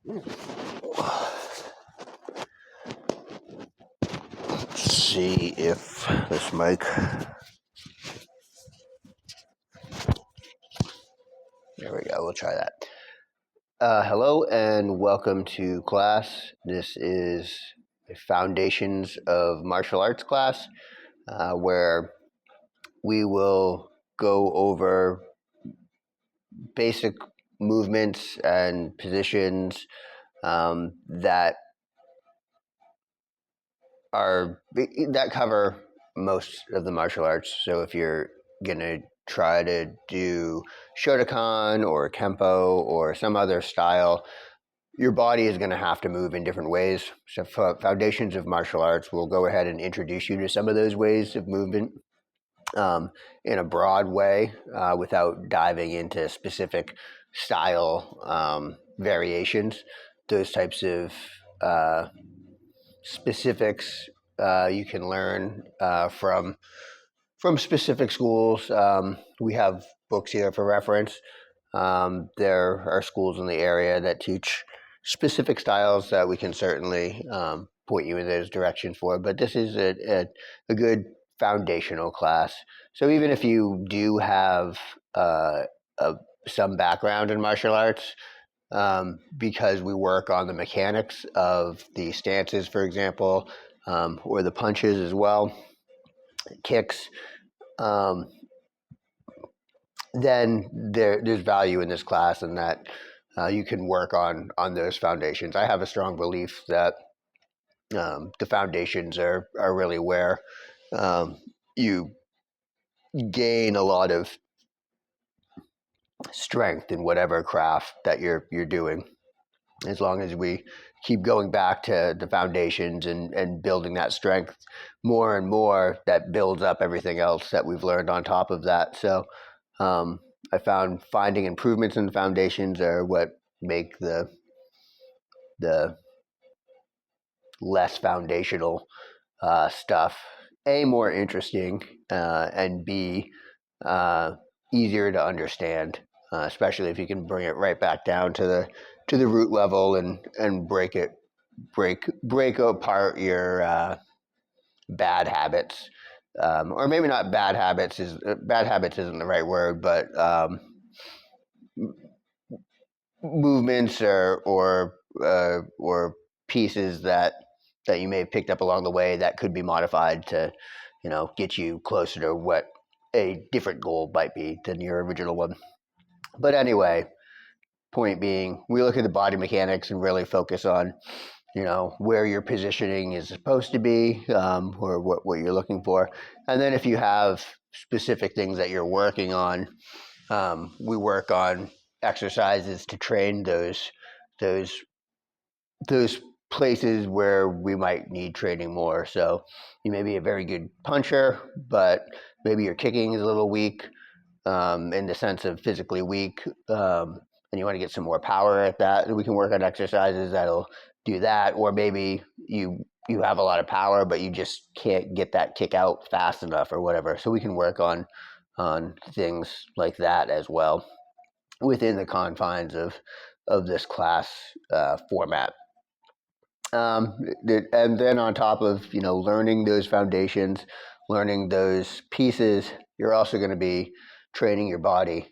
Let's see if this mic. There we go. We'll try that. Hello and welcome to class. This is a Foundations of Martial Arts class where we will go over basic movements and positions that cover most of the martial arts. So if you're gonna try to do Shotokan or Kempo or some other style, your body is going to have to move in different ways. So Foundations of Martial Arts will go ahead and introduce you to some of those ways of movement in a broad way without diving into specific style variations. Those types of specifics you can learn from specific schools. We have books here for reference. There are schools in the area that teach specific styles that we can certainly point you in those directions for. But this is a good foundational class. So even if you do have some background in martial arts, because we work on the mechanics of the stances, for example, or the punches as well, kicks, then there's value in this class, and that you can work on those foundations. I have a strong belief that the foundations are really where you gain a lot of strength in whatever craft that you're doing. As long as we keep going back to the foundations and building that strength more and more, that builds up everything else that we've learned on top of that. So I found finding improvements in the foundations are what make the less foundational stuff A, more interesting, and B, easier to understand, especially if you can bring it right back down to the root level and break apart your bad habits. Or maybe not bad habits isn't the right word, but movements or pieces that you may have picked up along the way that could be modified to, get you closer to what a different goal might be than your original one. But anyway, point being, we look at the body mechanics and really focus on, where your positioning is supposed to be, or what you're looking for. And then if you have specific things that you're working on, we work on exercises to train those places where we might need training more. So you may be a very good puncher, but maybe your kicking is a little weak, in the sense of physically weak, and you want to get some more power at that. We can work on exercises that'll do that. Or maybe you have a lot of power, but you just can't get that kick out fast enough or whatever. So we can work on things like that as well within the confines of this class format. And then on top of, learning those foundations, learning those pieces, you're also going to be training your body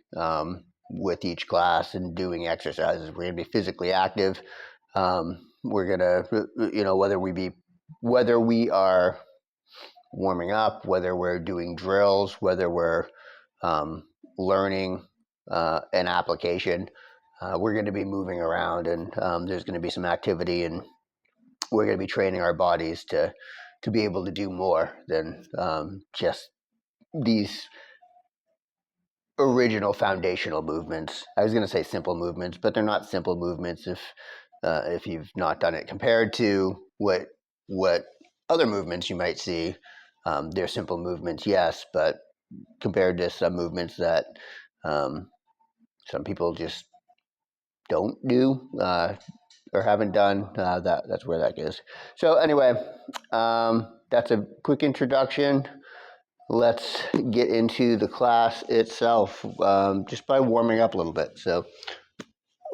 with each class and doing exercises. We're going to be physically active. We're going to, whether we are warming up, whether we're doing drills, whether we're learning an application, we're going to be moving around, and there's going to be some activity, and we're going to be training our bodies to be able to do more than just these original foundational movements. I was going to say simple movements, but they're not simple movements if you've not done it. Compared to what other movements you might see, they're simple movements, yes, but compared to some movements that some people just don't do or haven't done, that's where that goes. So anyway, that's a quick introduction. Let's get into the class itself, just by warming up a little bit. So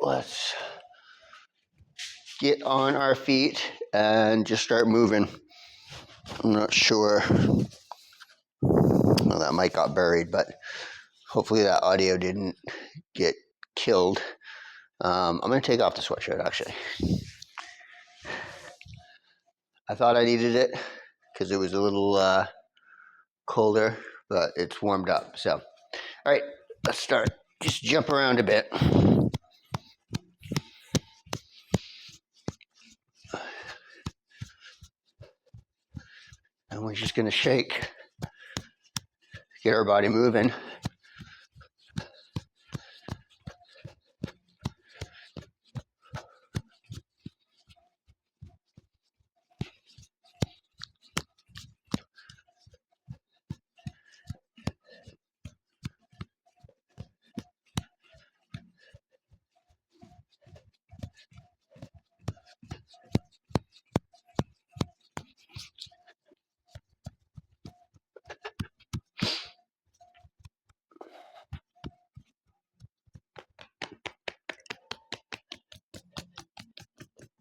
let's get on our feet and just start moving. I'm not sure. Well, that mic got buried, but hopefully that audio didn't get killed. I'm going to take off the sweatshirt, actually. I thought I needed it because it was a little colder, but it's warmed up. So, all right, let's start. Just jump around a bit. And we're just going to shake, get our body moving.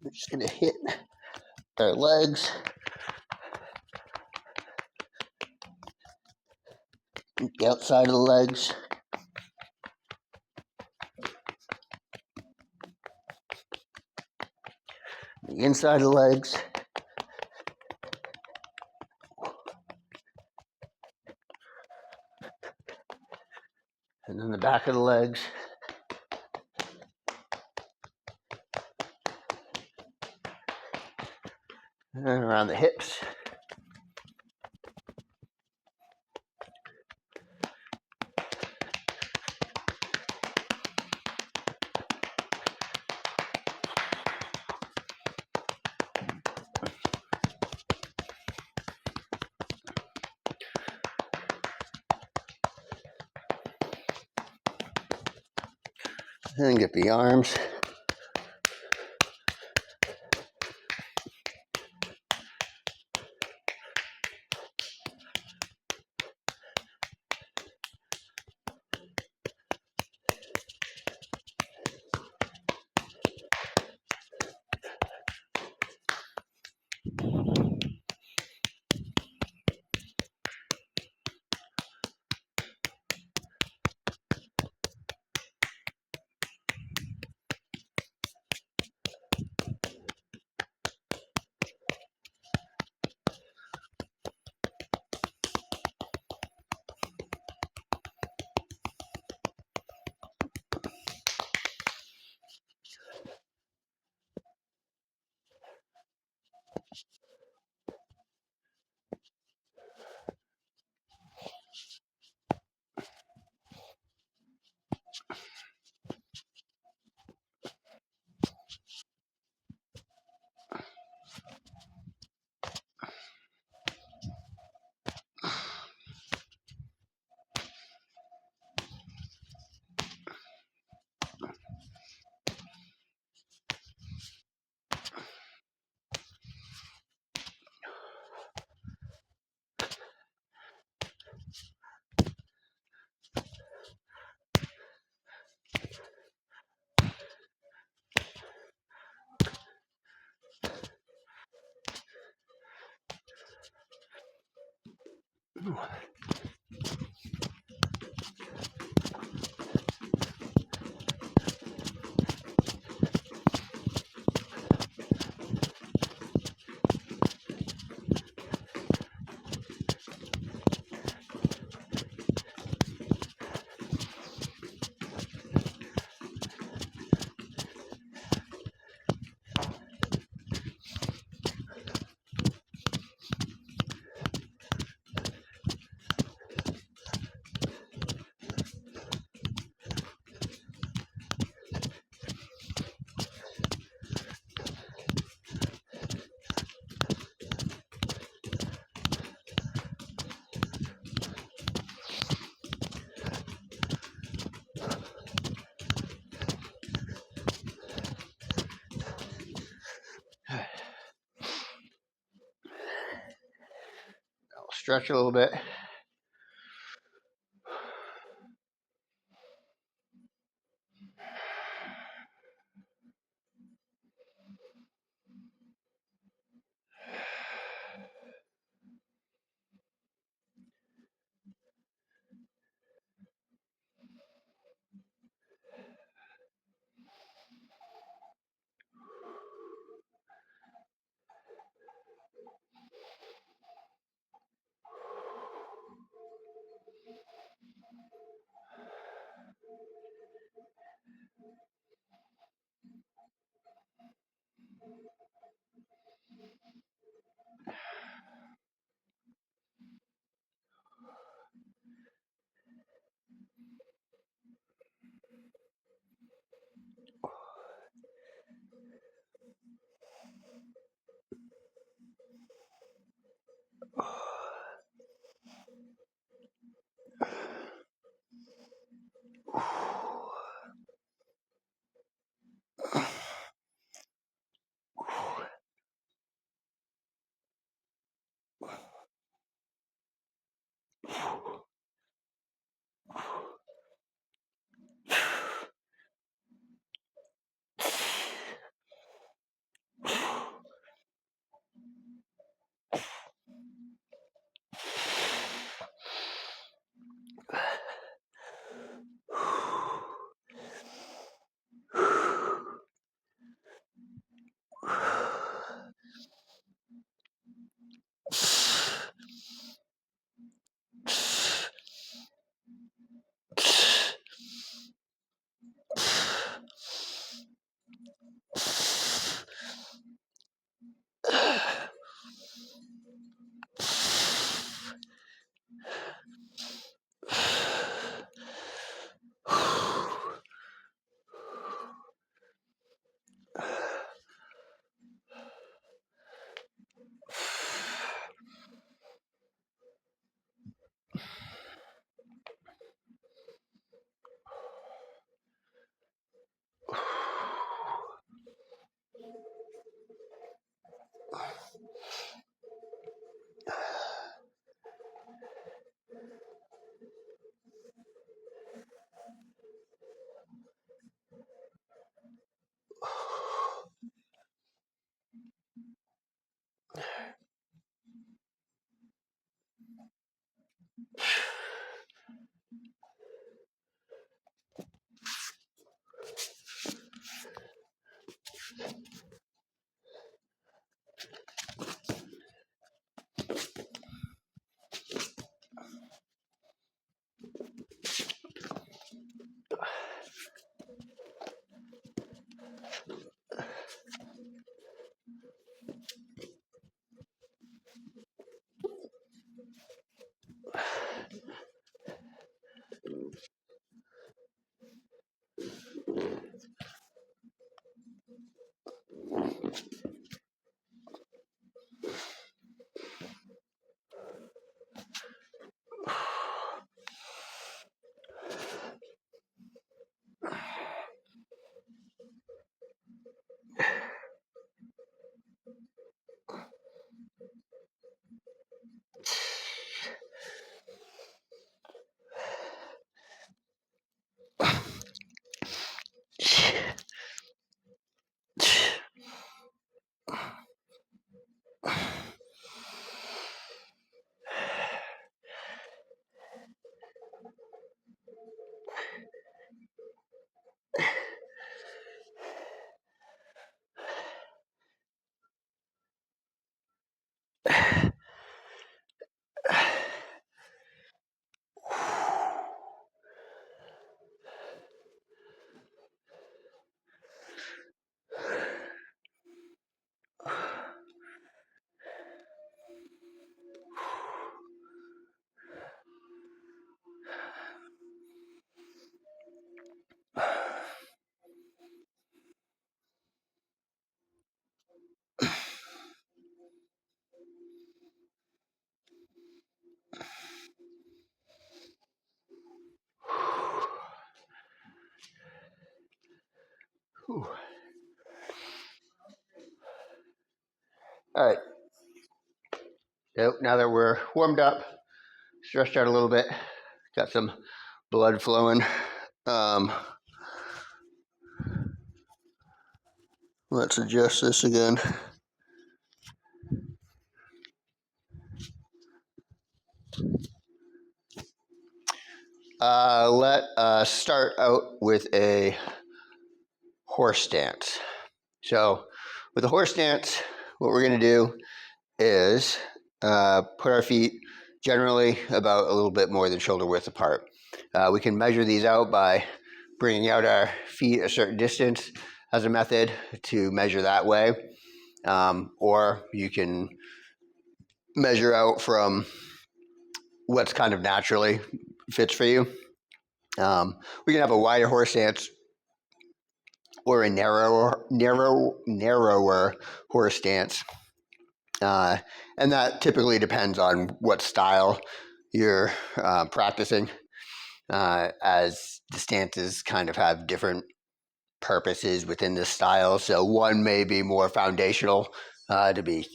We're just going to hit our legs, the outside of the legs, the inside of the legs, and then the back of the legs. And around the hips. And then get the arms. I'll stretch a little bit. Whew. All right. Yep, now that we're warmed up, stretched out a little bit, got some blood flowing. Let's adjust this again. Let us start out with a horse stance. So with a horse stance, what we're going to do is put our feet generally about a little bit more than shoulder width apart. We can measure these out by bringing out our feet a certain distance as a method to measure that way. Or you can measure out from what's kind of naturally fits for you. We can have a wider horse stance or a narrower horse stance. And that typically depends on what style you're practicing, as the stances kind of have different purposes within the style. So one may be more foundational, to be,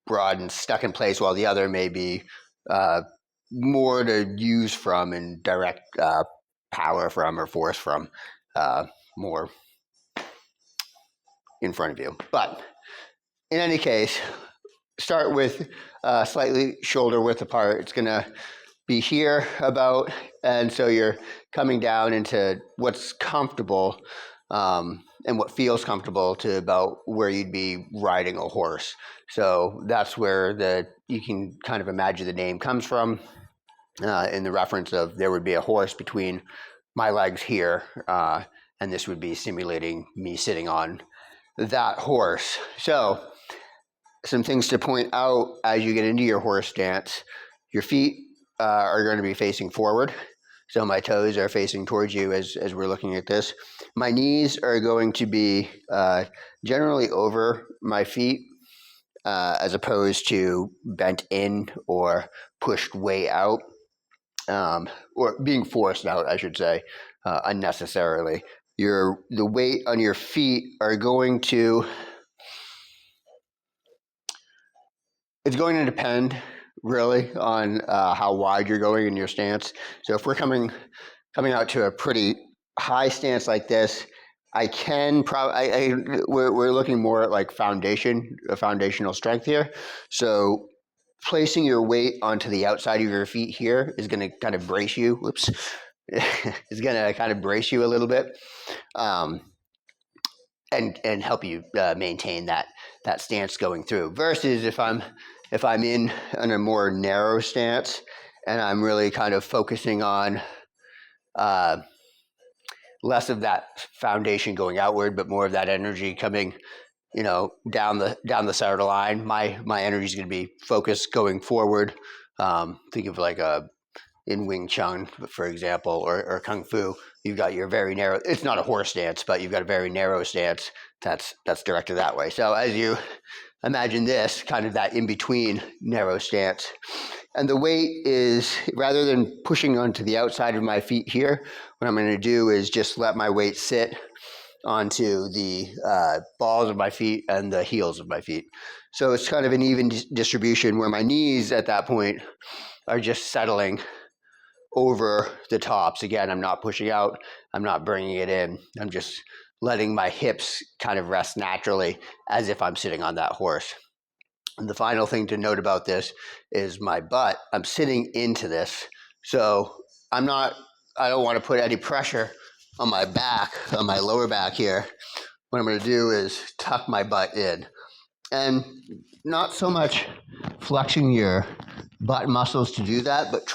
broad and stuck in place, while the other may be more to use from and direct power from or force from, more in front of you. But in any case, start with slightly shoulder width apart. It's going to be here about, and so you're coming down into what's comfortable and what feels comfortable to about where you'd be riding a horse. So that's where you can kind of imagine the name comes from, in the reference of there would be a horse between my legs here, and this would be simulating me sitting on that horse. So some things to point out as you get into your horse stance: your feet are going to be facing forward. So my toes are facing towards you as we're looking at this. My knees are going to be generally over my feet, as opposed to bent in or pushed way out, or being forced out, I should say, unnecessarily. The weight on your feet are going to, it's going to depend really on how wide you're going in your stance. So if we're coming out to a pretty high stance like this, I can we're looking more at like foundational strength here. So placing your weight onto the outside of your feet here is going to kind of brace you. Whoops. Is going to kind of brace you a little bit, and help you maintain that stance going through. Versus if I'm in a more narrow stance and I'm really kind of focusing on less of that foundation going outward, but more of that energy coming, down the side of the line. My energy is going to be focused going forward. Think of like in Wing Chun, for example, or Kung Fu. You've got your very narrow. It's not a horse stance, but you've got a very narrow stance that's directed that way. So as you imagine this, kind of that in between narrow stance. And the weight is, rather than pushing onto the outside of my feet here, what I'm going to do is just let my weight sit onto the balls of my feet and the heels of my feet. So it's kind of an even distribution where my knees at that point are just settling over the tops. Again, I'm not pushing out. I'm not bringing it in. I'm just letting my hips kind of rest naturally as if I'm sitting on that horse. And the final thing to note about this is my butt. I'm sitting into this. So I don't want to put any pressure on my back, on my lower back here. What I'm going to do is tuck my butt in. And not so much flexing your butt muscles to do that, but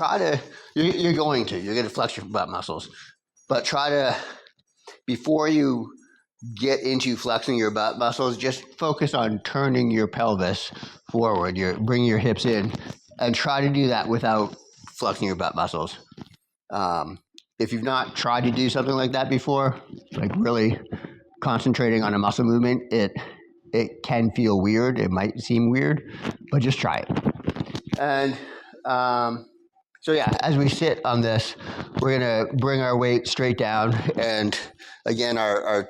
you're going to flex your butt muscles. But try to, before you get into flexing your butt muscles, just focus on turning your pelvis forward. Bring your hips in and try to do that without flexing your butt muscles. If you've not tried to do something like that before, like really concentrating on a muscle movement, it can feel weird. It might seem weird, but just try it. And So yeah, as we sit on this, we're gonna bring our weight straight down, and again, our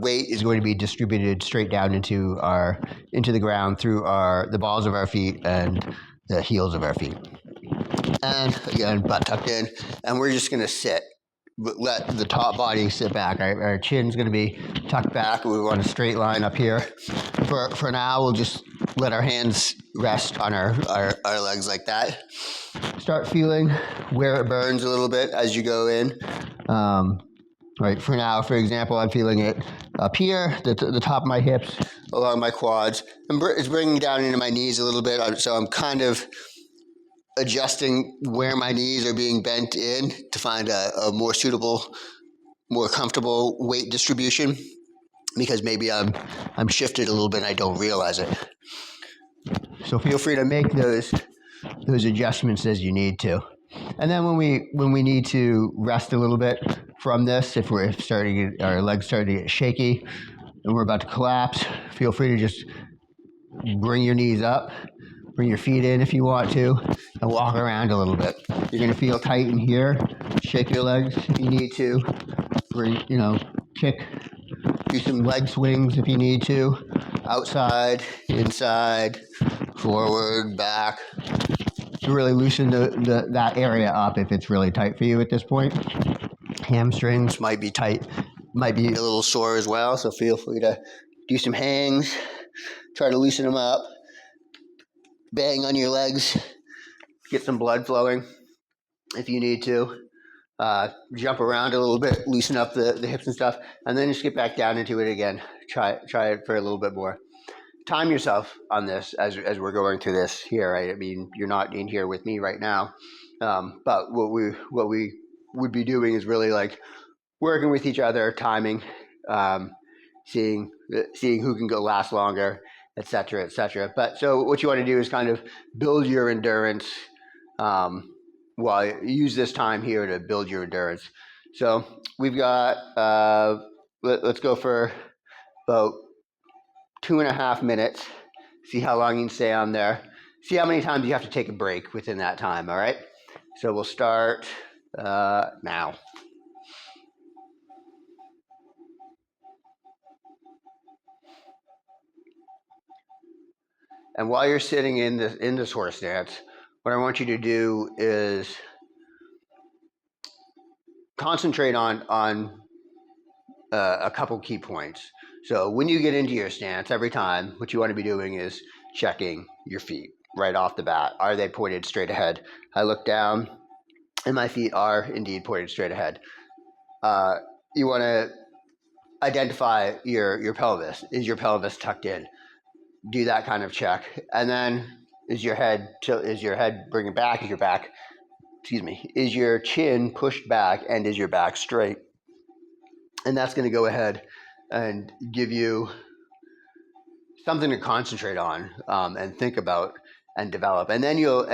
weight is going to be distributed straight down into the ground through the balls of our feet and the heels of our feet. And again, butt tucked in, and we're just gonna sit. Let the top body sit back. Our chin's gonna be tucked back. We want a straight line up here. For now, we'll just let our hands rest on our legs like that. Start feeling where it burns a little bit as you go in. Right, for now, for example, I'm feeling it up here, the top of my hips, along my quads. It's bringing down into my knees a little bit, so I'm kind of adjusting where my knees are being bent in to find a more suitable, more comfortable weight distribution, because maybe I'm shifted a little bit and I don't realize it. So feel free to make those adjustments as you need to. And then when we need to rest a little bit from this, if we're our legs starting to get shaky and we're about to collapse, feel free to just bring your knees up, bring your feet in if you want to, and walk around a little bit. You're gonna feel tight in here. Shake your legs if you need to. Kick, do some leg swings if you need to. Outside, inside, forward, back. To really loosen that area up if it's really tight for you at this point. Hamstrings might be tight, might be a little sore as well, so feel free to do some hangs, try to loosen them up, bang on your legs, get some blood flowing if you need to. Jump around a little bit, loosen up the hips and stuff, and then just get back down into it again. Try it for a little bit more. Time yourself on this as we're going through this here, right? I mean, you're not in here with me right now, but what we would be doing is really like working with each other, timing, seeing who can go last longer, et cetera, et cetera. But so what you want to do is kind of build your endurance. While you use this time here to build your endurance. So we've got, let's go for about 2.5 minutes. See how long you can stay on there. See how many times you have to take a break within that time, all right? So we'll start now. And while you're sitting in this horse stance, what I want you to do is concentrate on a couple key points. So when you get into your stance, every time, what you want to be doing is checking your feet right off the bat. Are they pointed straight ahead? I look down, and my feet are indeed pointed straight ahead. You want to identify your pelvis. Is your pelvis tucked in? Do that kind of check, and then is your head bringing back? Is your chin pushed back, and is your back straight? And that's going to go ahead and give you something to concentrate on and think about and develop. And then you'll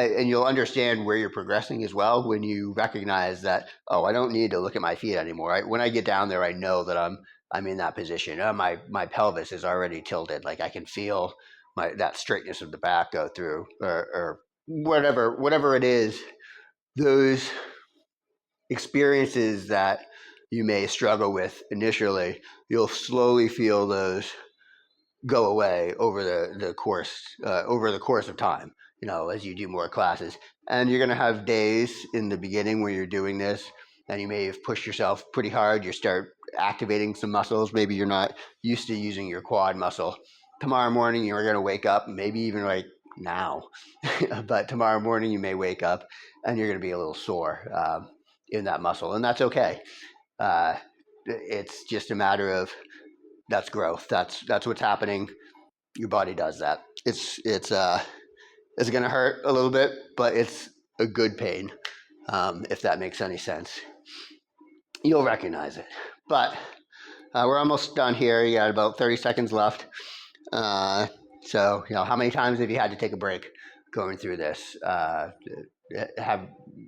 understand where you're progressing as well when you recognize that, oh, I don't need to look at my feet anymore. When I get down there, I know that I'm in that position. My pelvis is already tilted. Like I can feel that straightness of the back go through, or whatever it is. Those experiences that you may struggle with initially, you'll slowly feel those go away over the course of time, as you do more classes. And you're going to have days in the beginning where you're doing this and you may have pushed yourself pretty hard. You start activating some muscles. Maybe you're not used to using your quad muscle. Tomorrow morning you're going to wake up, maybe even like now, but tomorrow morning you may wake up and you're going to be a little sore in that muscle, and that's okay. It's just a matter of, that's growth. That's what's happening. Your body does that. It's going to hurt a little bit, but it's a good pain, if that makes any sense. You'll recognize it. But we're almost done here. You got about 30 seconds left. So how many times have you had to take a break going through this?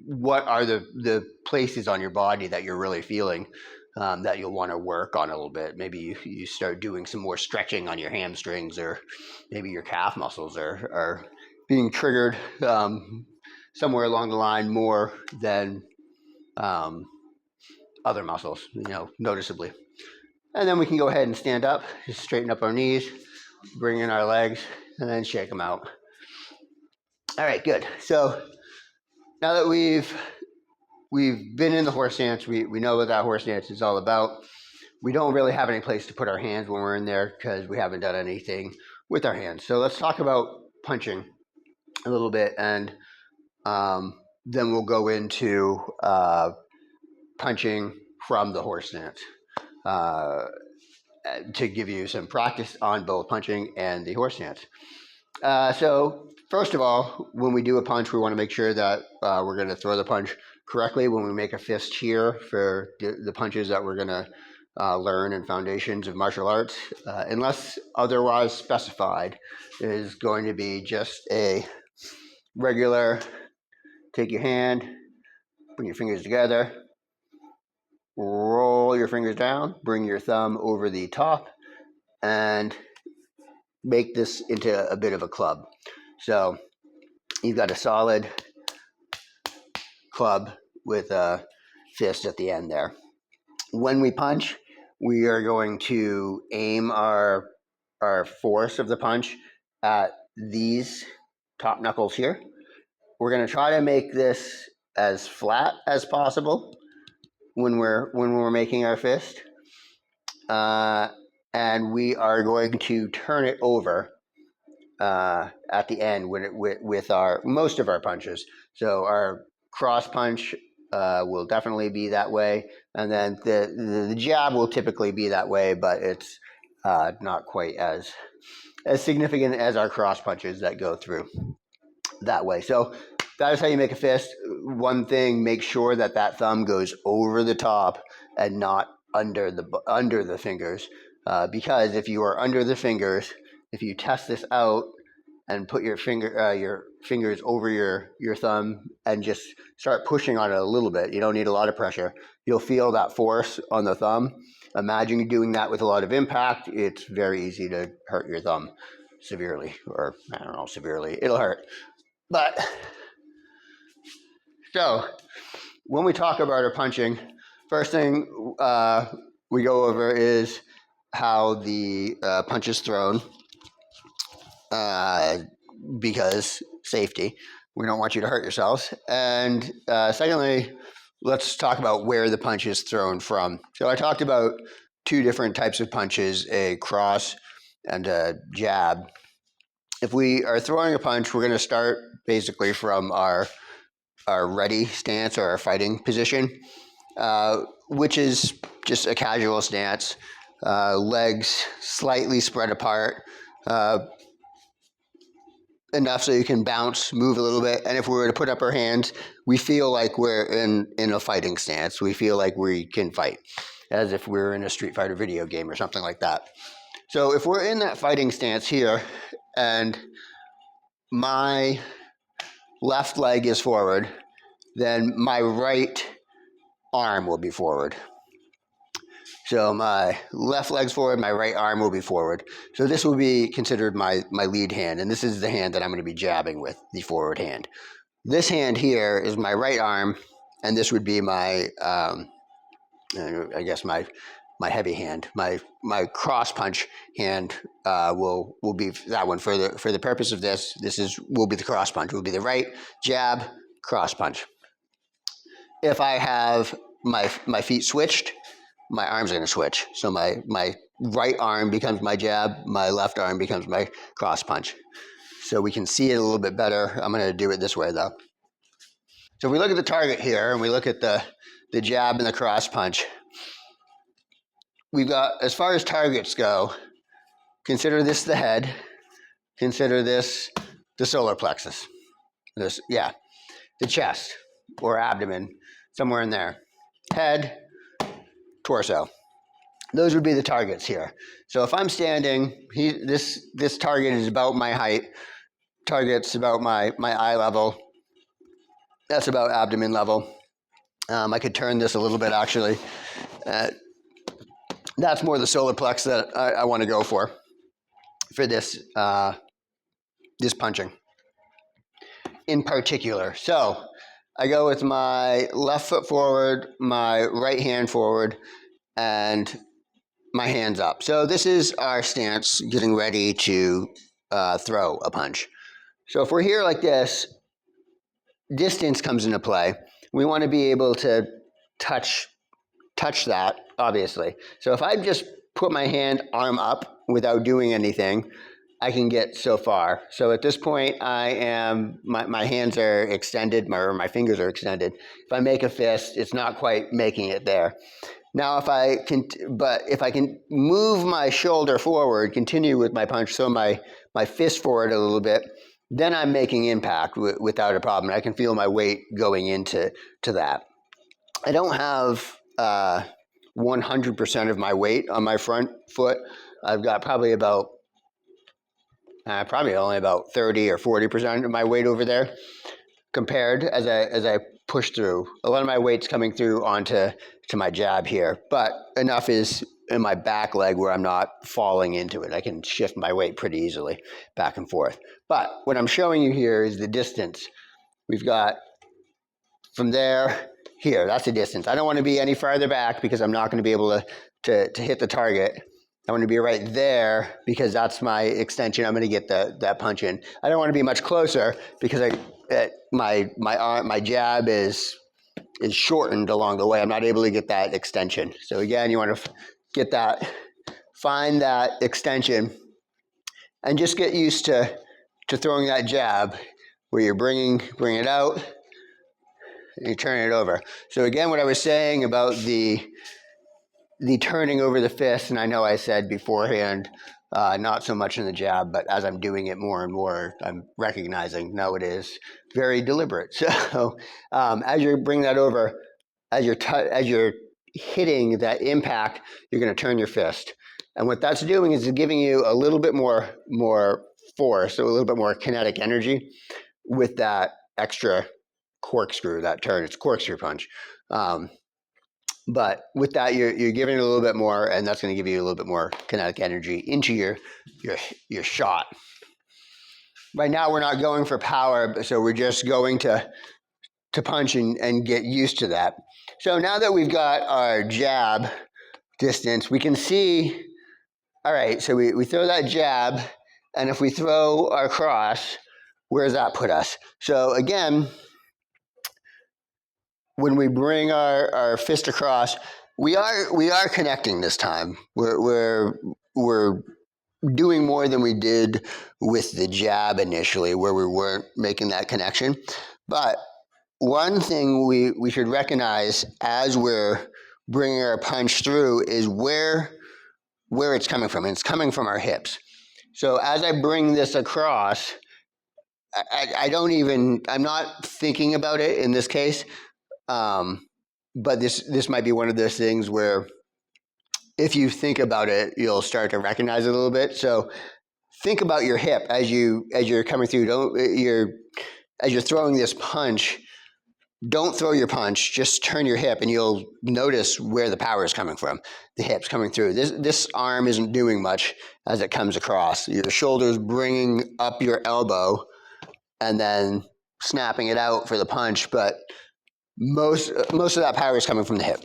What are the places on your body that you're really feeling that you'll want to work on a little bit? Maybe you start doing some more stretching on your hamstrings, or maybe your calf muscles are being triggered somewhere along the line more than other muscles, noticeably. And then we can go ahead and stand up, just straighten up our knees, bring in our legs, and then shake them out. All right, good. So now that we've been in the horse stance, we know what that horse stance is all about. We don't really have any place to put our hands when we're in there because we haven't done anything with our hands. So let's talk about punching a little bit, and then we'll go into punching from the horse stance to give you some practice on both punching and the horse stance. So first of all, when we do a punch, we want to make sure that we're going to throw the punch correctly. When we make a fist here for the punches that we're going to learn in foundations of martial arts, unless otherwise specified, is going to be just a regular, take your hand, bring your fingers together, roll your fingers down, bring your thumb over the top, and make this into a bit of a club. So you've got a solid club with a fist at the end there. When we punch, we are going to aim our force of the punch at these top knuckles here. We're going to try to make this as flat as possible when we're making our fist, and we are going to turn it over at the end with our most of our punches. So our cross punch will definitely be that way, and then the jab will typically be that way, but it's not quite as significant as our cross punches that go through that way. So that is how you make a fist. One thing, make sure that thumb goes over the top and not under the fingers, because if you are under the fingers, if you test this out and put your fingers over your thumb and just start pushing on it a little bit, you don't need a lot of pressure, you'll feel that force on the thumb. Imagine you doing that with a lot of impact. It's very easy to hurt your thumb severely, or I don't know, severely. It'll hurt. But so when we talk about our punching, first thing we go over is how the punch is thrown, because safety. We don't want you to hurt yourselves. And secondly, let's talk about where the punch is thrown from. So I talked about two different types of punches, a cross and a jab. If we are throwing a punch, we're going to start basically from our ready stance, or our fighting position, which is just a casual stance, legs slightly spread apart, enough so you can bounce, move a little bit. And if we were to put up our hands, we feel like we're in a fighting stance. We feel like we can fight, as if we're in a Street Fighter video game or something like that. So if we're in that fighting stance here, and my left leg is forward, then my right arm will be forward. So my left leg's forward, my right arm will be forward. So this will be considered my lead hand, and this is the hand that I'm going to be jabbing with, the forward hand. This hand here is my right arm, and this would be my, I guess my heavy hand. My cross punch hand will be that one. For the purpose of this will be the cross punch. Will be the right jab, cross punch. If I have my feet switched, my arms are going to switch. So my right arm becomes my jab, my left arm becomes my cross punch. So we can see it a little bit better. I'm going to do it this way though. So if we look at the target here and we look at the jab and the cross punch, we've got, as far as targets go, consider this the head, consider this the solar plexus, the chest or abdomen, somewhere in there. Head, torso. Those would be the targets here. So if I'm standing, this target is about my height. Target's about my eye level. That's about abdomen level. I could turn this a little bit actually. That's more the solar plex that I want to go for this this punching. in particular. So I go with my left foot forward, my right hand forward, and my hands up. So this is our stance, getting ready to throw a punch. So if we're here like this, distance comes into play. We want to be able to touch that, obviously. So if I just put my hand arm up without doing anything, I can get so far. So at this point, my hands are extended, my fingers are extended. If I make a fist, it's not quite making it there. Now if I can move my shoulder forward, continue with my punch, so my fist forward a little bit, then I'm making impact without a problem. I can feel my weight going into that. I don't have 100% of my weight on my front foot. I've got probably only about 30 or 40% of my weight over there, compared as I push through. A lot of my weight's coming through onto my jab here, but enough is in my back leg where I'm not falling into it. I can shift my weight pretty easily back and forth. But what I'm showing you here is the distance. We've got from there, here, that's the distance. I don't want to be any farther back because I'm not going to be able to hit the target. I want to be right there because that's my extension. I'm going to get that punch in. I don't want to be much closer because my jab is shortened along the way. I'm not able to get that extension. So again, you want to find that extension, and just get used to throwing that jab where you're bringing it out and you turn it over. So again, what I was saying about the turning over the fist, and I know I said beforehand, not so much in the jab, but as I'm doing it more and more, I'm recognizing, no, it is very deliberate. So as you bring that over, as you're hitting that impact, you're going to turn your fist. And what that's doing is giving you a little bit more force, so a little bit more kinetic energy with that extra corkscrew, that turn. It's a corkscrew punch. But with that, you're giving it a little bit more, and that's going to give you a little bit more kinetic energy into your shot. Right now, we're not going for power, so we're just going to punch and get used to that. So now that we've got our jab distance, we can see, all right, so we throw that jab, and if we throw our cross, where does that put us? So again, when we bring our fist across, we are connecting this time. We're doing more than we did with the jab initially, where we weren't making that connection. But one thing we should recognize as we're bringing our punch through is where it's coming from. And it's coming from our hips. So as I bring this across, I'm not thinking about it in this case. But this might be one of those things where if you think about it, you'll start to recognize it a little bit. So think about your hip as you're coming through. As you're throwing this punch, don't throw your punch, just turn your hip, and you'll notice where the power is coming from. The hip's coming through. This arm isn't doing much as it comes across. Your shoulder's bringing up your elbow and then snapping it out for the punch, but most of that power is coming from the hip.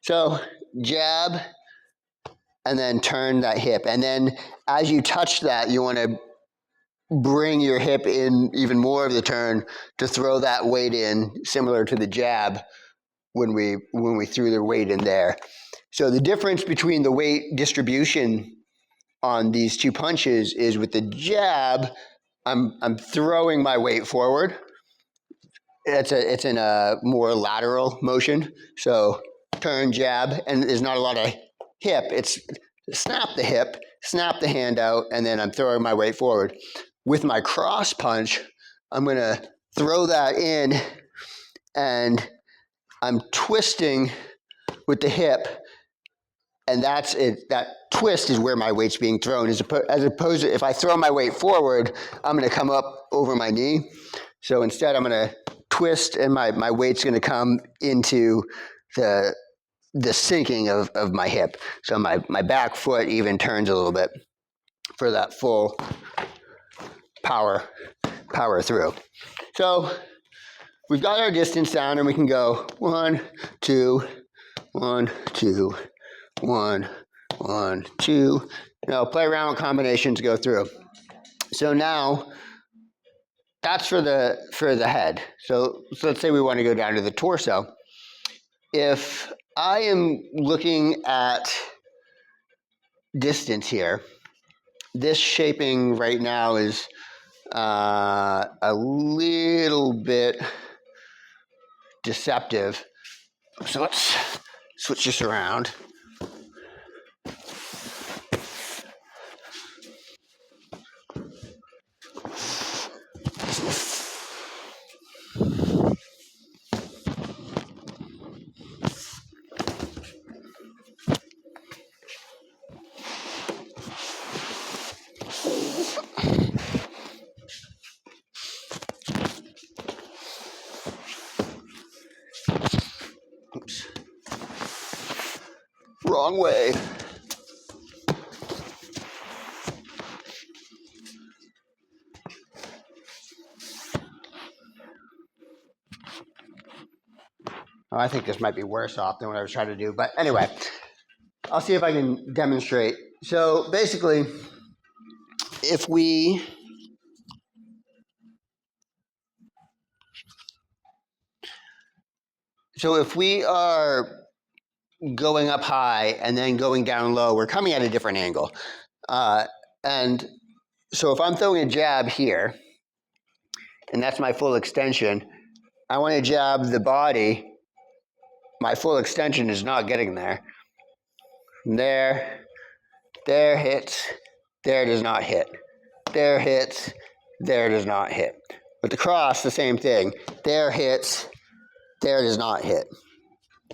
So jab, and then turn that hip. And then as you touch that, you want to bring your hip in even more of the turn to throw that weight in, similar to the jab when we threw the weight in there. So the difference between the weight distribution on these two punches is with the jab, I'm throwing my weight forward. It's in a more lateral motion. So turn, jab, and there's not a lot of hip. It's snap the hip, snap the hand out, and then I'm throwing my weight forward. With my cross punch, I'm going to throw that in, and I'm twisting with the hip, and that's it. That twist is where my weight's being thrown. As opposed to if I throw my weight forward, I'm going to come up over my knee. So instead, I'm going to twist, and my weight's going to come into the sinking of my hip. So my back foot even turns a little bit for that full power power through. So we've got our distance down, and we can go 1, 2, 1, 2, 1, 1, 2. You know, play around with combinations, go through. So now that's for the head. So let's say we want to go down to the torso. If I am looking at distance here, this shaping right now is a little bit deceptive. So let's switch this around. Oops. Wrong way. Oh, I think this might be worse off than what I was trying to do. But anyway, I'll see if I can demonstrate. So basically, if we are going up high and then going down low, we're coming at a different angle. And so if I'm throwing a jab here, and that's my full extension, I want to jab the body. My full extension is not getting there. There hits, there does not hit. There hits, there does not hit. With the cross, the same thing. There hits, there does not hit.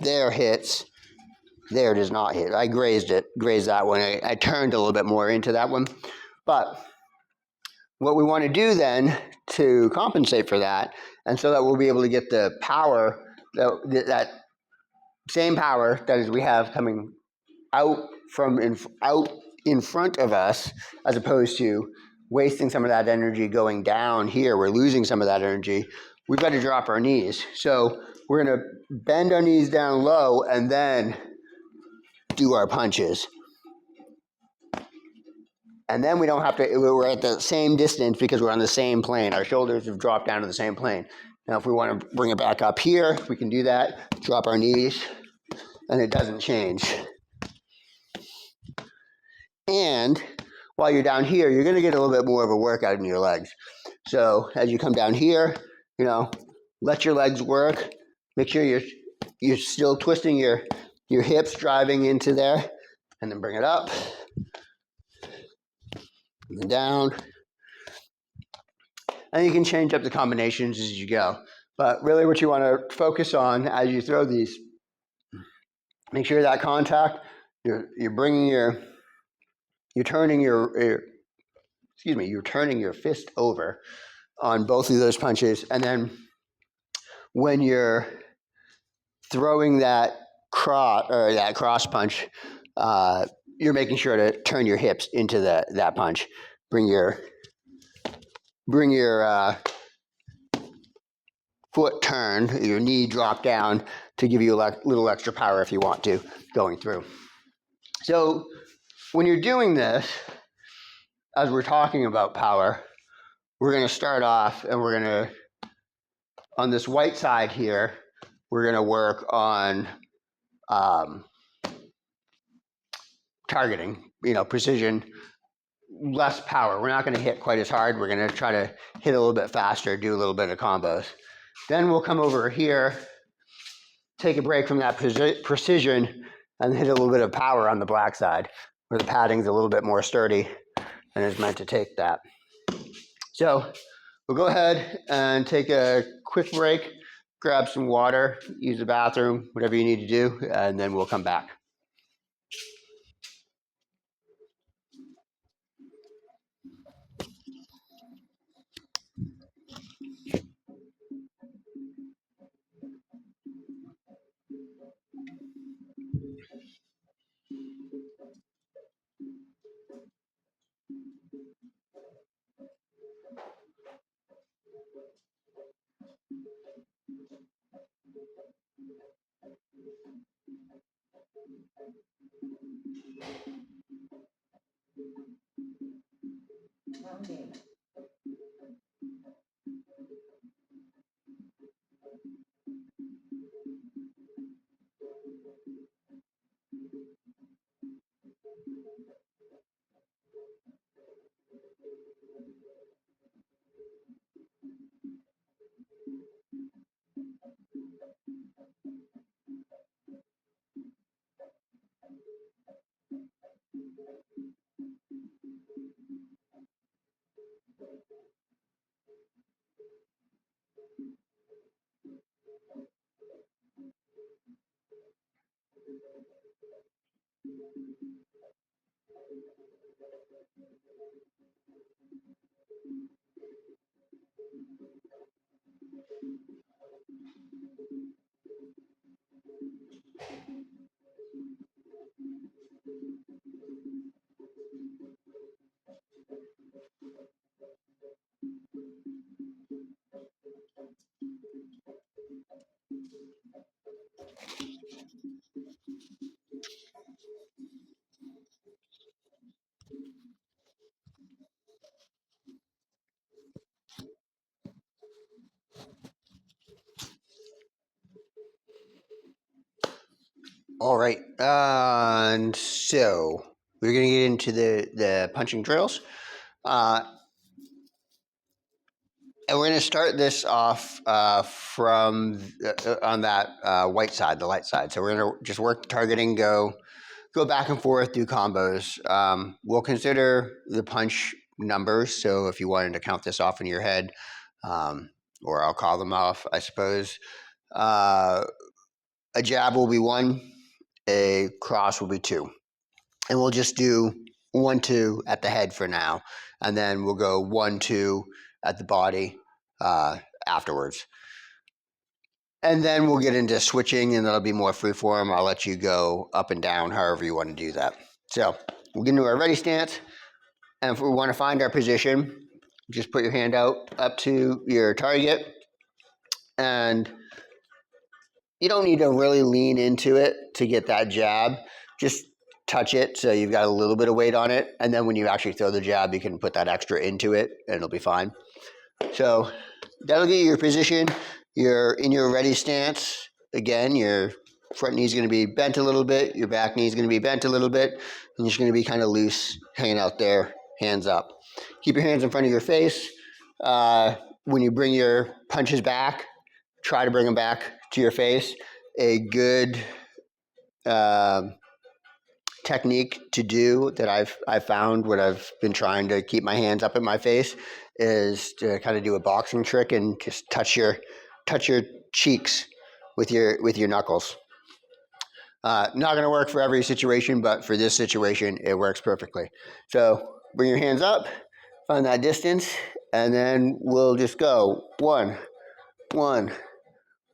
There hits, there does not hit. I grazed that one. I turned a little bit more into that one. But what we want to do then to compensate for that, and so that we'll be able to get the power, that same power that is we have coming out in front of us, as opposed to wasting some of that energy going down here. We're losing some of that energy. We've got to drop our knees. So we're going to bend our knees down low and then do our punches. And then we don't have to, we're at the same distance because we're on the same plane. Our shoulders have dropped down to the same plane. Now, if we want to bring it back up here, we can do that, drop our knees, and it doesn't change. And while you're down here, you're going to get a little bit more of a workout in your legs. So as you come down here, you know, let your legs work. Make sure you're still twisting your hips, driving into there, and then bring it up and then down. And you can change up the combinations as you go. But really what you want to focus on as you throw these, make sure that contact, you're bringing you're turning your fist over on both of those punches. And then when you're throwing that cross punch, you're making sure to turn your hips into that punch. Bring your foot turn, your knee drop down to give you a little extra power if you want to going through. So when you're doing this, as we're talking about power, we're going to start off and we're going to, on this white side here, we're going to work on targeting, precision, less power. We're not going to hit quite as hard. We're going to try to hit a little bit faster, do a little bit of combos. Then we'll come over here, take a break from that precision, and hit a little bit of power on the black side, where the padding's a little bit more sturdy and is meant to take that. So we'll go ahead and take a quick break, grab some water, use the bathroom, whatever you need to do, and then we'll come back. All right, and so we're going to get into the punching drills. And we're going to start this off from on that white side, the light side. So we're going to just work targeting, go back and forth, do combos. We'll consider the punch numbers. So if you wanted to count this off in your head, or I'll call them off, I suppose. A jab will be 1, a cross will be 2. And we'll just do 1, 2 at the head for now. And then we'll go 1, 2 at the body afterwards. And then we'll get into switching, and that'll be more freeform. I'll let you go up and down, however you want to do that. So we'll get into our ready stance. And if we want to find our position, just put your hand out up to your target. And you don't need to really lean into it to get that jab. Just touch it so you've got a little bit of weight on it. And then when you actually throw the jab, you can put that extra into it, and it'll be fine. So that'll get you your position. You're in your ready stance. Again, your front knee is going to be bent a little bit. Your back knee is going to be bent a little bit. And you're just going to be kind of loose, hanging out there, hands up. Keep your hands in front of your face. When you bring your punches back, try to bring them back to your face. A good technique to do that I've found when I've been trying to keep my hands up in my face is to kind of do a boxing trick and just touch your cheeks with your knuckles. Not going to work for every situation, but for this situation, it works perfectly. So bring your hands up, find that distance, and then we'll just go 1, 1,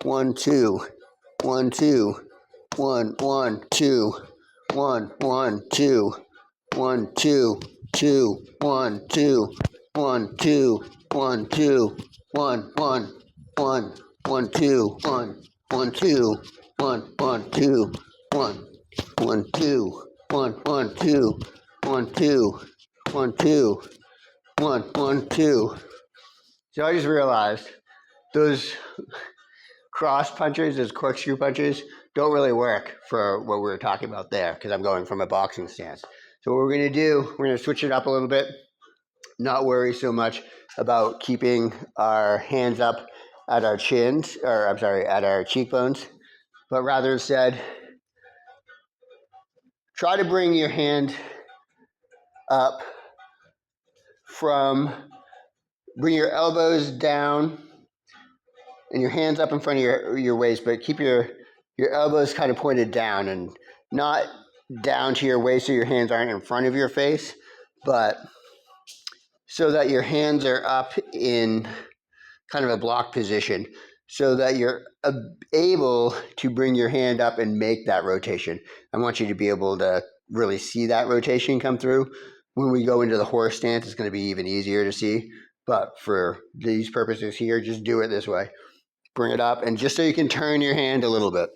1, 2, 1, 2, 1, 1, 2, 1, 1, 2, 1, 2, 2, 1, 2, 1, 2, 1, 2, 1, 1, 1, 1, 2, 1, 1, 2, 1, 1, 2, 1, 1, 2, 1, 1, 2, 1, 2, 1, 2, 1, 1, 2. So I just realized those cross punches, those corkscrew punches, don't really work for what we were talking about there, because I'm going from a boxing stance. So what we're going to do, we're going to switch it up a little bit, not worry so much about keeping our hands up at our chins, or I'm sorry, at our cheekbones, but rather instead, try to bring your hand up bring your elbows down and your hands up in front of your waist, but keep your elbows kind of pointed down and not down to your waist so your hands aren't in front of your face, but so that your hands are up in kind of a block position so that you're able to bring your hand up and make that rotation. I want you to be able to really see that rotation come through. When we go into the horse stance, it's going to be even easier to see. But for these purposes here, just do it this way. Bring it up, and just so you can turn your hand a little bit.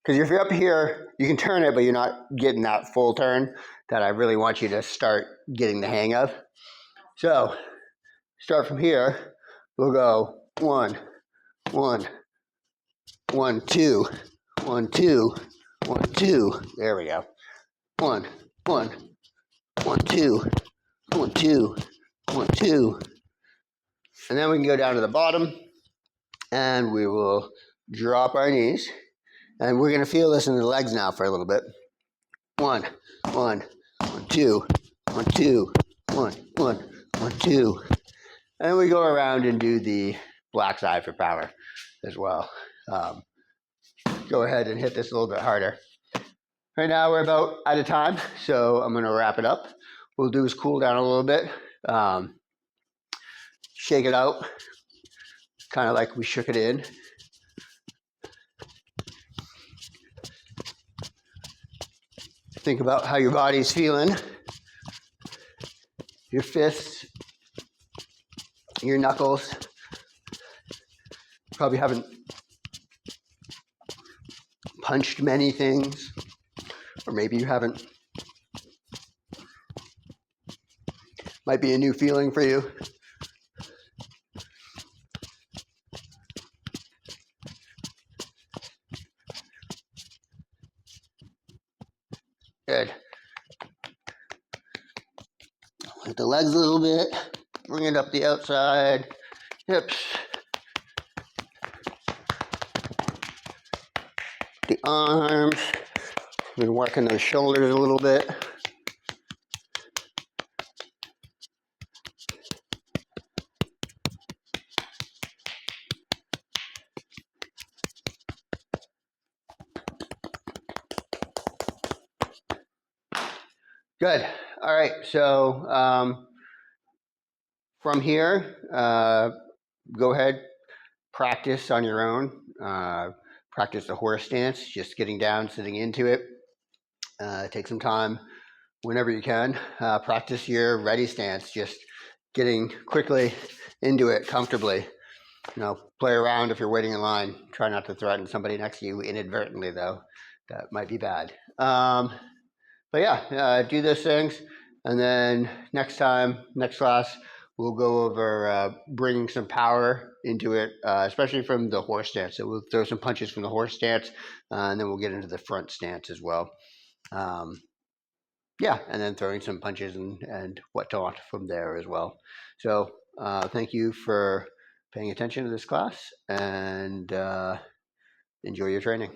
Because if you're up here, you can turn it, but you're not getting that full turn that I really want you to start getting the hang of. So start from here. We'll go 1, 1, 1, 2, 1, 2, 1, 2. There we go. 1, 1, 1, 2, 1, 2, 1, 2. And then we can go down to the bottom and we will drop our knees. And we're going to feel this in the legs now for a little bit. 1, 1, 1, 2, 1, 2, 1, 1, 1, 2. And then we go around and do the black side for power as well. Go ahead and hit this a little bit harder. Right now we're about out of time, so I'm going to wrap it up. What we'll do is cool down a little bit. Shake it out, kind of like we shook it in. Think about how your body's feeling. Your fists, your knuckles. Probably haven't punched many things, or maybe you haven't. Might be a new feeling for you. Good. Lift the legs a little bit. Bring it up the outside. Hips. The arms. Been working those shoulders a little bit. Good. All right. So from here, go ahead, practice on your own. Practice the horse stance, just getting down, sitting into it. Take some time whenever you can. Practice your ready stance, just getting quickly into it comfortably. Play around if you're waiting in line. Try not to threaten somebody next to you inadvertently, though. That might be bad. But yeah, do those things. And then next class, we'll go over bringing some power into it, especially from the horse stance. So we'll throw some punches from the horse stance, and then we'll get into the front stance as well. Yeah, and then throwing some punches and whatnot from there as well. So thank you for paying attention to this class, and enjoy your training.